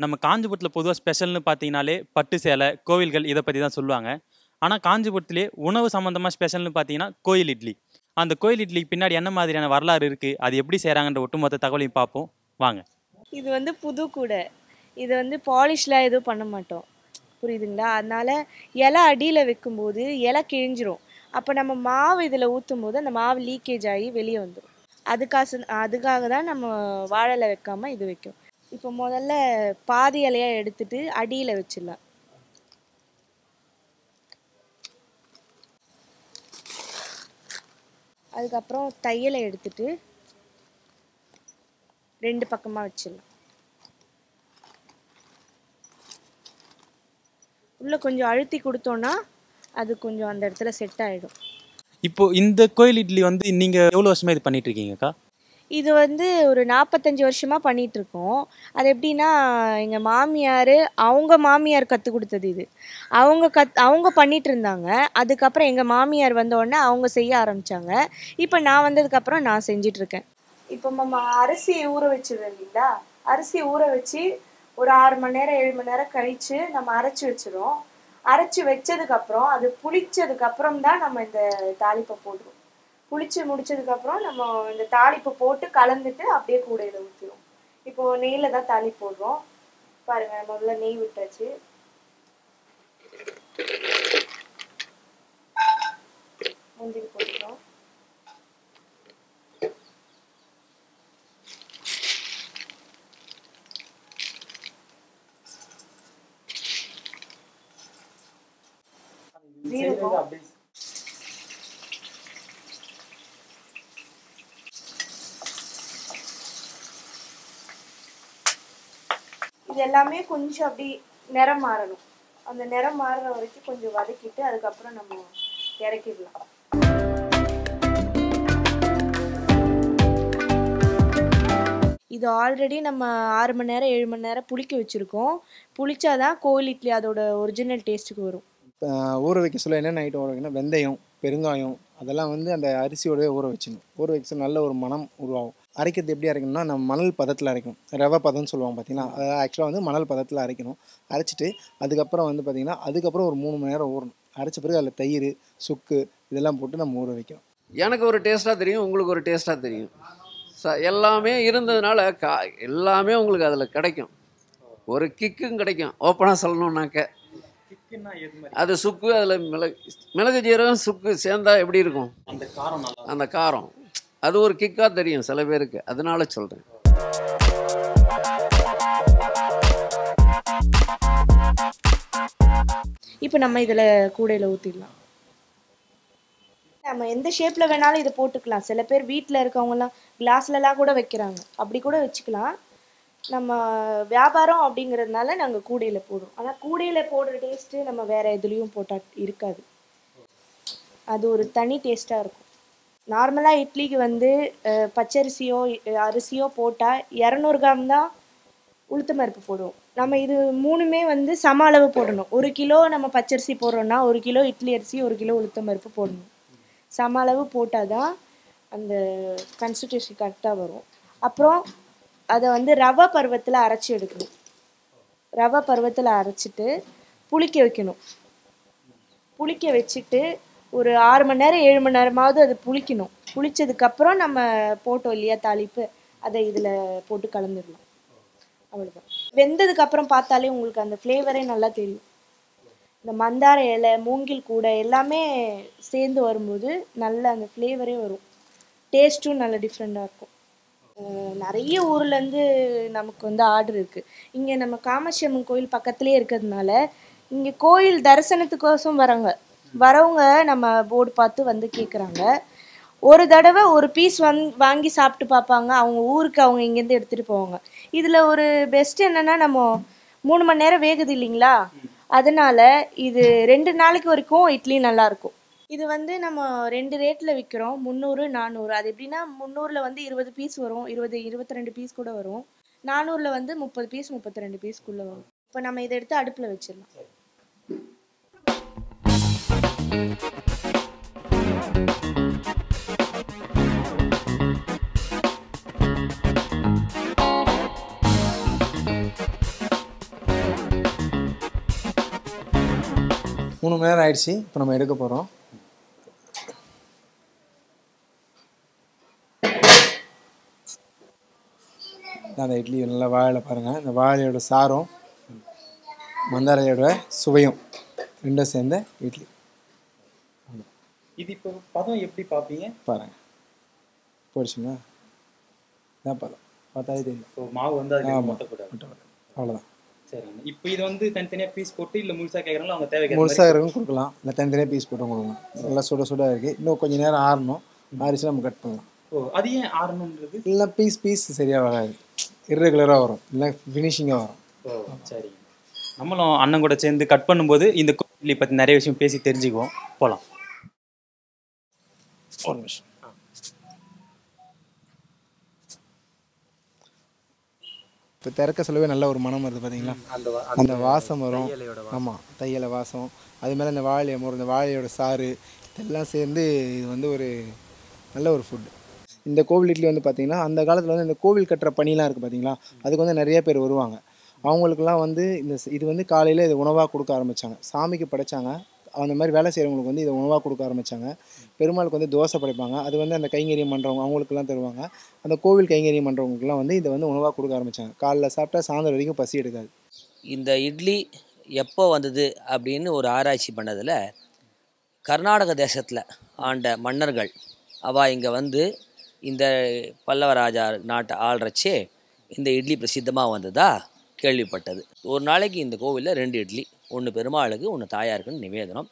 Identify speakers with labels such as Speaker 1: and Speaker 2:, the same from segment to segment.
Speaker 1: நம்ம காஞ்சிபுரத்தில் பொதுவாக ஸ்பெஷல்னு பார்த்தீங்கனாலே பட்டு சேலை கோவில்கள் இதை பற்றி தான் சொல்லுவாங்க. ஆனால் காஞ்சிபுரத்திலே உணவு சம்மந்தமாக ஸ்பெஷல்னு பார்த்தீங்கன்னா கோயில் இட்லி. அந்த கோயில் இட்லிக்கு பின்னாடி என்ன மாதிரியான வரலாறு இருக்குது, அது எப்படி செய்கிறாங்கன்ற ஒட்டுமொத்த தகவலையும் பார்ப்போம் வாங்க.
Speaker 2: இது வந்து புது கூடை. இது வந்து பாலிஷ்லாம் எதுவும் பண்ண மாட்டோம், புரியுதுங்களா? அதனால இலை அடியில் வைக்கும்போது இலை கிழிஞ்சிரும். அப்போ நம்ம மாவு இதில் ஊற்றும் போது அந்த மாவு லீக்கேஜ் ஆகி வெளியே வந்துடும். அதுக்காக தான் நம்ம வாழை இலை வைக்காமல் இது வைக்கும். இப்போ முதல்ல பாதி இலையாக எடுத்துட்டு அடியில் வச்சிடலாம். அதுக்கப்புறம் தையலை எடுத்துட்டு 2 பக்கமாக வச்சிடலாம். உள்ளே கொஞ்சம் அழுத்தி கொடுத்தோன்னா அது கொஞ்சம் அந்த இடத்துல செட் ஆகிடும்.
Speaker 1: இப்போ இந்த கோயில் இட்லி வந்து நீங்கள் எவ்வளோ வருஷமாக இது பண்ணிட்டு இருக்கீங்கக்கா?
Speaker 2: இது வந்து ஒரு 45 வருஷமாக பண்ணிகிட்ருக்கோம். அது எப்படின்னா, எங்கள் மாமியார் அவங்க மாமியார் கற்றுக் கொடுத்தது இது. அவங்க பண்ணிகிட்டு இருந்தாங்க. அதுக்கப்புறம் எங்கள் மாமியார் வந்தோடனே அவங்க செய்ய ஆரம்பித்தாங்க. இப்போ நான் வந்ததுக்கப்புறம் நான் செஞ்சிட்ருக்கேன். இப்போ நம்ம அரிசியை ஊற வச்சிடுறோம் இல்லைங்களா? அரிசியை ஊற வச்சு ஒரு 6 மணி நேரம் 7 மணி நேரம் கழித்து நம்ம அரைச்சி வச்சிடும். அரைச்சி வச்சதுக்கப்புறம் அது புளிச்சதுக்கப்புறம் தான் நம்ம இந்த தாளிப்பை போடுவோம். புளிச்சு முடிச்சதுக்கப்புறம் நம்ம இந்த தாளிப்பை போட்டு கலந்துட்டு அப்படியே கூடையில் ஊற்றிடும். இப்போது நெய்யில் தான் தாளிப்பு போடுறோம். பாருங்கள், முதல்ல நெய் விட்டாச்சு. முந்திரி போட்டுக்கிறோம். ஜீரகம், இது எல்லாமே கொஞ்சம் அப்படி நிறம் மாறணும். அந்த நிறம் மாறுற வரைக்கும் கொஞ்சம் வதக்கிட்டு அதுக்கப்புறம் நம்ம இறக்கிடலாம். இது ஆல்ரெடி நம்ம 6 மணி நேரம் 7 மணி நேரம் புளிக்க வச்சுருக்கோம். புளிச்சாதான் கோயில் இட்லி அதோட ஒரிஜினல் டேஸ்ட்டுக்கு வரும்.
Speaker 3: ஊற வைக்க சொல்ல என்னென்ன ஐட்டம் ஊற வைக்கணும், வெந்தயம், பெருங்காயம், அதெல்லாம் வந்து அந்த அரிசியோடய ஊற வச்சிடணும். ஊற வச்சு நல்ல ஒரு மனம் உருவாகும். அரைக்கிறது எப்படி அரைக்கணும்னா, நம்ம மணல் பதத்தில் அரைக்கணும். ரவை பதம்னு சொல்லுவாங்க பார்த்தீங்கன்னா, அது ஆக்சுவலாக வந்து மணல் பதத்தில் அரைக்கணும். அரைச்சிட்டு அதுக்கப்புறம் வந்து பார்த்திங்கன்னா அதுக்கப்புறம் ஒரு 3 மணி நேரம் ஊறணும். அரைச்ச பிறகு அதில் தயிர், சுக்கு இதெல்லாம் போட்டு நம்ம ஊற வைக்கணும்.
Speaker 4: எனக்கு ஒரு டேஸ்ட்டாக தெரியும், உங்களுக்கு ஒரு டேஸ்ட்டாக தெரியும். எல்லாமே இருந்ததுனால எல்லாமே உங்களுக்கு அதில் கிடைக்கும். ஒரு கிக்கும் கிடைக்கும். ஓப்பனாக சொல்லணுன்னாக்க அது சுக்கு, அதில் மிளகு ஜீரகம் சுக்கு சேர்ந்தா எப்படி இருக்கும் அந்த காரம், அது ஒரு கிக்காக தெரியும் சில பேருக்கு. அதனால சொல்கிறேன்.
Speaker 2: இப்போ நம்ம இதில் கூடையில் ஊற்றிடலாம். நம்ம எந்த ஷேப்பில் வேணாலும் இதை போட்டுக்கலாம். சில பேர் வீட்டில் இருக்கவங்கலாம் கிளாஸ்லலாம் கூட வைக்கிறாங்க, அப்படி கூட வச்சுக்கலாம். நம்ம வியாபாரம் அப்படிங்கிறதுனால நாங்கள் கூடையில் போடுறோம். ஆனால் கூடையில் போடுற டேஸ்ட்டு நம்ம வேறு எதுலேயும் போட்டால் இருக்காது. அது ஒரு தனி டேஸ்ட்டாக இருக்கும். நார்மலாக இட்லிக்கு வந்து பச்சரிசியோ அரிசியோ போட்டால் 200 கிராம் தான் உளுத்தம் பருப்பு போடுவோம். நம்ம இது 3மே வந்து சம அளவு போடணும். 1 கிலோ நம்ம பச்சரிசி போடுறோன்னா 1 கிலோ இட்லி அரிசி 1 கிலோ உளுத்தம் பருப்பு போடணும். சம அளவு போட்டால் தான் அந்த கன்சிஸ்டன்சி கரெக்டாக வரும். அப்புறம் அதை வந்து ரவை பருவத்தில் அரைச்சி எடுக்கணும். ரவை பருவத்தில் அரைச்சிட்டு புளிக்க வைக்கணும். புளிக்க வச்சுட்டு ஒரு 6 மணி நேரம் 7 மணி நேரமாவது அது புளிக்கணும். புளிச்சதுக்கப்புறம் நம்ம போட்டோம் இல்லையா தாளிப்பு, அதை இதில் போட்டு கலந்துடலாம். அவ்வளோதான். வெந்ததுக்கப்புறம் பார்த்தாலே உங்களுக்கு அந்த ஃப்ளேவரே நல்லா தெரியும். இந்த மந்தார இலை, மூங்கில் கூடை எல்லாமே சேர்ந்து வரும்போது நல்ல அந்த ஃப்ளேவரே வரும். டேஸ்ட்டும் நல்ல டிஃப்ரெண்ட்டாக இருக்கும். நிறைய ஊர்லேருந்து நமக்கு வந்து ஆர்டர் இருக்குது. இங்கே நம்ம காமாட்சி அம்மன் கோயில் பக்கத்துலேயே இருக்கிறதுனால இங்கே கோயில் தரிசனத்துக்கோசம் வரவங்க நம்ம போர்டு பார்த்து வந்து கேட்குறாங்க. ஒரு தடவை ஒரு பீஸ் வாங்கி சாப்பிட்டு பார்ப்பாங்க. அவங்க ஊருக்கு அவங்க இங்கேருந்து எடுத்துகிட்டு போவாங்க. இதில் ஒரு பெஸ்ட் என்னென்னா, நம்ம 3 மணி நேரம் வேகுது இல்லைங்களா, அதனால் இது 2 நாளைக்கு வரைக்கும் இட்லி நல்லாயிருக்கும். இது வந்து நம்ம 2 ரேட்டில் விற்கிறோம், 300 400. அது எப்படின்னா 300ல் வந்து 20 பீஸ் வரும், 22 பீஸ் கூட வரும். 400ல் வந்து 30 பீஸ் 32 பீஸ்க்குள்ளே வரும். இப்போ நம்ம இதை எடுத்து அடுப்பில் வச்சிடலாம்.
Speaker 3: 3 மணி நேரம் ஆயிடுச்சு. இப்போ நம்ம எடுக்க போகிறோம். அந்த இட்லி நல்லா வாழை பாருங்கள். இந்த வாழையோட சாரம் மந்தாரையோட சுவையும் ரெண்டும் சேர்ந்த இட்லி
Speaker 1: இது இப்போ பதம் எப்படி பார்ப்பீங்க?
Speaker 3: பாருங்கள். போயிடுச்சுங்களா? இதான் பதம். பார்த்தாலே தெரியும்.
Speaker 1: இப்போ மாவு வந்து அது மொட்டக்கூடாது.
Speaker 3: அவ்வளோதான்.
Speaker 1: சரிங்க. இப்போ இது வந்து தனித்தனியாக பீஸ் போட்டு இல்லை முழுசாக கேட்குறாங்களோ அவங்க தேவைக்கு
Speaker 3: முழுசாக இருக்கும் கொடுக்கலாம், இல்லை தனித்தனியாக பீஸ் போட்டு கொடுக்கலாம். நல்லா சுட சுட இருக்குது. இன்னும் கொஞ்சம் நேரம் ஆறணும். ஆறிச்சு நம்ம கட் பண்ணலாம்.
Speaker 1: ஓ, அது ஏன் ஆறணுன்றது?
Speaker 3: இல்லை பீஸ் சரியாக வராது, இர்ரெகுலராக வரும், இல்லை ஃபினிஷிங்காக வரும்.
Speaker 1: ஓ சரிங்க. நம்மளும் அண்ணன் கூட சேர்ந்து கட் பண்ணும்போது இந்த கோழி பற்றி நிறைய விஷயம் பேசி தெரிஞ்சுக்குவோம். போகலாம்.
Speaker 3: ஒரு நிமிஷம். இப்போ திறக்க சொல்லவே நல்ல ஒரு மனம் வருது பார்த்தீங்களா? அந்த வாசம் வரும். ஆமாம், தையலை வாசம். அது மேலே இந்த வாழை மரம், இந்த வாழையோட சாறு இதெல்லாம் சேர்ந்து இது வந்து ஒரு நல்ல ஒரு ஃபுட். இந்த கோவில் இட்லி வந்து பார்த்திங்கன்னா அந்த காலத்தில் வந்து இந்த கோவில் கட்டுற பணிலாம் இருக்குது பார்த்தீங்களா, அதுக்கு வந்து நிறைய பேர் வருவாங்க. அவங்களுக்குலாம் வந்து இது வந்து காலையில் இது உணவாக கொடுக்க ஆரம்பித்தாங்க. சாமிக்கு படைச்சாங்க. அந்த மாதிரி வேலை செய்கிறவங்களுக்கு வந்து இதை உணவாக கொடுக்க ஆரம்பித்தாங்க. பெருமாளுக்கு வந்து தோசை படைப்பாங்க. அது வந்து அந்த கைங்கரியம் பண்ணுறவங்க அவங்களுக்குலாம் தருவாங்க. அந்த கோவில் கைங்கரியம் பண்ணுறவங்களுக்குலாம் வந்து இதை வந்து உணவாக கொடுக்க ஆரம்பித்தாங்க. காலைல சாப்பிட்டா சாயந்தரம் வரைக்கும் பசி எடுக்காது.
Speaker 5: இந்த இட்லி எப்போ வந்தது அப்படின்னு ஒரு ஆராய்ச்சி பண்ணதில் கர்நாடக தேசத்தில் ஆண்ட மன்னர்கள் அவள் இங்கே வந்து இந்த பல்லவ ராஜா நாட்டை ஆள்றச்சே இந்த இட்லி பிரசித்தமாக வந்ததா கேள்விப்பட்டது. ஒரு நாளைக்கு இந்த கோவிலில் 2 இட்லி, ஒன்று பெருமாளுக்கு ஒன்று தாயாருக்குன்னு நிவேதனம்.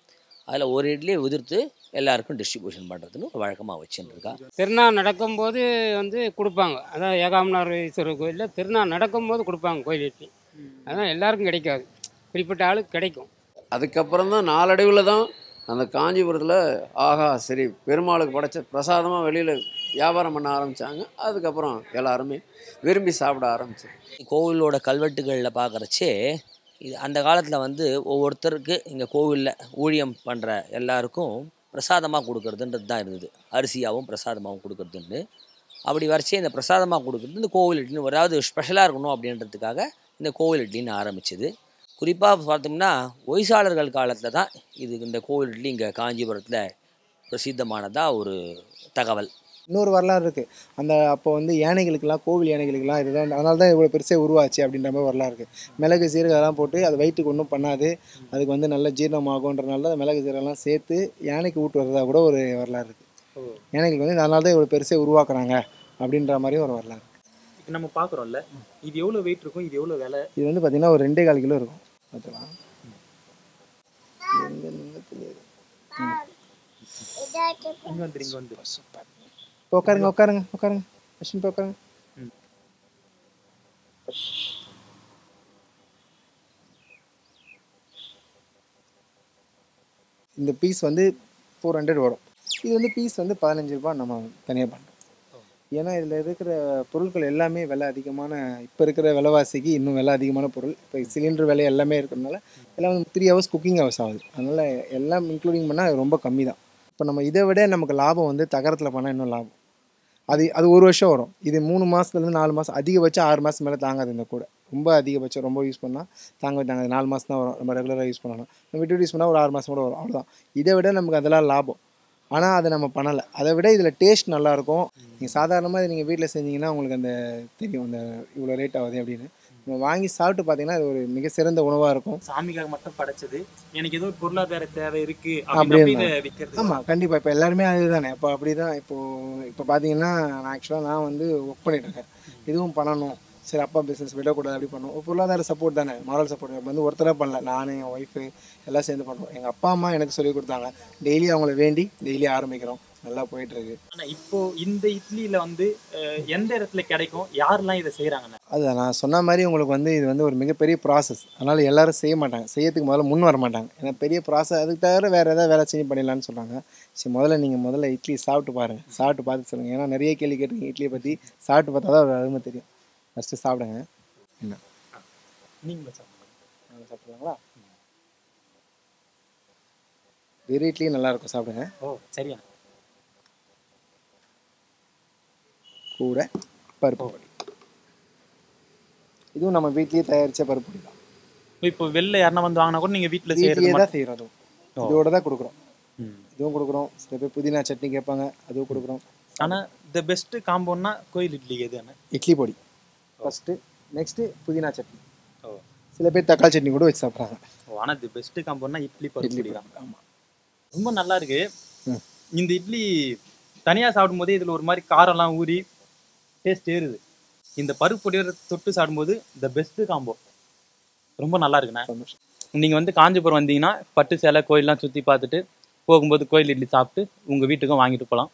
Speaker 5: அதில் ஒரு இட்லியை உதிர்த்து எல்லாருக்கும் டிஸ்ட்ரிபியூஷன் பண்ணுறதுன்னு ஒரு வழக்கமாக வச்சுருக்கா.
Speaker 6: திருநாள் நடக்கும்போது வந்து கொடுப்பாங்க. அதான் ஏகாம்பரநாதர் ஈஸ்வரர் கோயிலில் திருநாள் நடக்கும்போது கொடுப்பாங்க கோயில் இட்லி. அதான் எல்லாருக்கும் கிடைக்காது, குறிப்பிட்ட ஆளுக்கு கிடைக்கும்.
Speaker 4: அதுக்கப்புறம் தான் நாளடைவில் தான் அந்த காஞ்சிபுரத்தில் ஆகா சரி பெருமாளுக்கு படைச்ச பிரசாதமாக வெளியில் வியாபாரம் பண்ண ஆரம்பித்தாங்க. அதுக்கப்புறம் எல்லாருமே விரும்பி சாப்பிட ஆரம்பித்தாங்க.
Speaker 5: கோவிலோட கல்வெட்டுகளில் பார்க்குறச்சே இது அந்த காலத்தில் வந்து ஒவ்வொருத்தருக்கு இங்கே கோவிலில் ஊழியம் பண்ணுற எல்லாருக்கும் பிரசாதமாக கொடுக்குறதுன்றது தான் இருந்தது. அரிசியாகவும் பிரசாதமாகவும் கொடுக்குறதுன்னு. அப்படி வரைச்சே இந்த பிரசாதமாக கொடுக்குறது இந்த கோவில் இட்லின்னு அதாவது ஸ்பெஷலாக இருக்கணும் அப்படின்றதுக்காக இந்த கோவில் இட்லின்னு ஆரம்பிச்சது. குறிப்பாக பார்த்தோம்னா ஒய்சாளர்கள் காலத்தில் தான் இந்த கோவில் இட்லி இங்கே காஞ்சிபுரத்தில் பிரசித்தமானதாக ஒரு தகவல்.
Speaker 3: இன்னொரு வரலாறு இருக்குது. அப்போ வந்து யானைகளுக்கெல்லாம், கோவில் யானைகளுக்கெல்லாம் இதுதான், அதனால தான் இவ்வளோ பெருசாக உருவாச்சு அப்படின்ற மாதிரி வரலாறு இருக்குது. மிளகு சீரகம் அதெல்லாம் போட்டு அது வயிற்றுக்கு ஒன்றும் பண்ணாது, அதுக்கு வந்து நல்ல ஜீரணமாகுன்றனால தான் மிளகு சீரகம்லாம் சேர்த்து யானைக்கு ஊட்டு வரதா கூட ஒரு வரலாறு இருக்குது. யானைகளுக்கு வந்து அதனால தான் இவ்வளோ பெருசாக உருவாக்குறாங்க அப்படின்ற மாதிரி ஒரு வரலாறு.
Speaker 1: இப்போ நம்ம பார்க்குறோம்ல, இது எவ்வளோ வெயிட் இருக்கும், இது எவ்வளோ விலை?
Speaker 3: இது வந்து பார்த்திங்கன்னா ஒரு 2.25 கிலோ இருக்கும். பார்த்துக்கலாம்.
Speaker 1: இங்கே வந்து
Speaker 3: சூப்பர். இப்போ உட்காருங்க. அஸ்வின் இப்போ உட்காருங்க. இந்த பீஸ் வந்து 400 வரும். இது வந்து பீஸ் வந்து 15 ரூபா நம்ம தனியாக பண்ணுறோம். ஏன்னா இதில் இருக்கிற பொருட்கள் எல்லாமே விலை அதிகமான, இப்போ இருக்கிற விலைவாசிக்கு இன்னும் விலை அதிகமான பொருள். இப்போ சிலிண்டர் விலை எல்லாமே இருக்கிறதுனால எல்லாம் வந்து 3 ஹவர்ஸ் குக்கிங் ஹவர்ஸ் ஆகுது. அதனால் எல்லாம் இன்க்ளூடிங் பண்ணால் ரொம்ப கம்மி தான். இப்போ நம்ம இதை விட நமக்கு லாபம் வந்து தகரத்தில் பண்ணால் இன்னும் லாபம். அது 1 வருஷம் வரும். இது 3 மாதத்துலேருந்து 4 மாதம், அதிகபட்சம் 6 மாதம் மேலே தாங்காது. இந்த கூட ரொம்ப அதிகபட்சம் ரொம்ப யூஸ் பண்ணால் தாங்காது. 4 மாதம் தான் வரும். நம்ம ரெகுலராக யூஸ் பண்ணலாம். நம்ம விட்டு யூஸ் பண்ணால் ஒரு 6 மாதம் கூட வரும். அவ்வளோதான். இதை விட நமக்கு அதெல்லாம் லாபம். ஆனால் அதை நம்ம பண்ணலை. அதை விட இதில் டேஸ்ட் நல்லாயிருக்கும். நீங்கள் சாதாரணமாக நீங்கள் வீட்டில் செஞ்சீங்கன்னா உங்களுக்கு அந்த தெரியும் அந்த இவ்வளோ ரேட் ஆகுது அப்படின்னு. நம்ம வாங்கி சாப்பிட்டு பார்த்தீங்கன்னா அது ஒரு மிக சிறந்த உணவாக இருக்கும்.
Speaker 1: சாமிக்காக மட்டும் படைச்சது, எனக்கு ஏதோ ஒரு பொருளாதார தேவை இருக்குது
Speaker 3: அப்படின்னு.
Speaker 1: விற்கிறது.
Speaker 3: ஆமாம், கண்டிப்பாக. இப்போ எல்லாருமே அதுதானே. இப்போ அப்படி தான். இப்போ பார்த்தீங்கன்னா நான் வந்து ஒர்க் பண்ணிகிட்ருக்கேன். இதுவும் பண்ணணும், சரி அப்பா பிஸ்னஸ் விடக்கூடாது, அப்படி பண்ணுவோம். ஒரு பொருளாதார சப்போர்ட் தானே, மாரல் சப்போர்ட். இப்போ வந்து ஒருத்தராக பண்ணல, நான் என் ஒய்ஃபு எல்லாம் சேர்ந்து பண்ணுறோம். எங்கள் அப்பா அம்மா எனக்கு சொல்லி கொடுத்தாங்க. டெய்லி அவங்கள வேண்டி டெய்லி ஆரம்பிக்கிறோம். நல்லா போயிட்டுருக்கு.
Speaker 1: ஆனால் இப்போது இந்த இட்லியில் வந்து எந்த இடத்துல கிடைக்கும், யாரெல்லாம் இதை செய்கிறாங்கண்ணா?
Speaker 3: அது நான் சொன்ன மாதிரி உங்களுக்கு வந்து இது வந்து ஒரு மிகப்பெரிய ப்ராசஸ். அதனால் எல்லோரும் செய்ய மாட்டாங்க, செய்யறதுக்கு முதல்ல முன் வர மாட்டாங்க. ஏன்னா பெரிய ப்ராசஸ். அதுக்கு தவிர வேறு ஏதாவது வேலை செஞ்சு பண்ணிடலான்னு சொல்கிறாங்க. சரி, முதல்ல இட்லி சாப்பிட்டு பாருங்கள். சாப்பிட்டு பார்த்து சொல்லுங்கள். ஏன்னா நிறைய கேள்வி கேட்டுருக்கீங்க இட்லியை பற்றி. சாப்பிட்டு பார்த்தா தான் ஒரு அருமை தெரியும். ஃபஸ்ட்டு சாப்பிடுங்க. என்ன
Speaker 1: நீங்களும் சாப்பிடுங்க.
Speaker 3: சாப்பிடுவாங்களா? வெறும் இட்லி நல்லாயிருக்கும், சாப்பிடுங்க.
Speaker 1: ஓ சரியா.
Speaker 3: கூட பருப்பு பொடி. இதுவும் நம்ம வீட்லேயே தயாரித்த பருப்பு பொடி தான்.
Speaker 1: இப்போ வெளில யாருன்னா வந்து வாங்கினா கூட நீங்கள் வீட்டில்
Speaker 3: தான் செய்கிறோம். இதோட தான் கொடுக்குறோம்.
Speaker 1: ம்.
Speaker 3: இதுவும் கொடுக்குறோம். சில பேர் புதினா சட்னி கேட்பாங்க, அதுவும் கொடுக்குறோம்.
Speaker 1: ஆனால் த பெஸ்ட் காம்போன்னா கோயில் இட்லி எது அண்ணா?
Speaker 3: இட்லி பொடி ஃபஸ்ட்டு, நெக்ஸ்ட்டு புதினா சட்னி.
Speaker 1: ஓ
Speaker 3: சில பேர் தக்காளி சட்னி கூட வச்சு சாப்பிட்றாங்க.
Speaker 1: ஓ ஆனால் தி பெஸ்ட் காம்போன்னா இட்லி பருப்பு
Speaker 3: இட்லி
Speaker 1: பொடி தான்.
Speaker 3: ஆமாம்.
Speaker 1: ரொம்ப நல்லா இருக்கு.
Speaker 3: ம்.
Speaker 1: இந்த இட்லி தனியாக சாப்பிடும்போது இதில் ஒரு மாதிரி காரம்லாம் ஊறி டேஸ்ட் ஏறுது. இந்த பருப்பு பொடியோட தொட்டு சாப்பிடும்போது த பெஸ்ட் காம்போ. ரொம்ப நல்லா இருக்குண்ணா.
Speaker 3: சந்தோஷம்.
Speaker 1: நீங்கள் வந்து காஞ்சிபுரம் வந்தீங்கன்னா பட்டு சேலை கோயிலெலாம் சுற்றி பார்த்துட்டு போகும்போது கோயில் இட்லி சாப்பிட்டு உங்கள் வீட்டுக்கும் வாங்கிட்டு போகலாம்.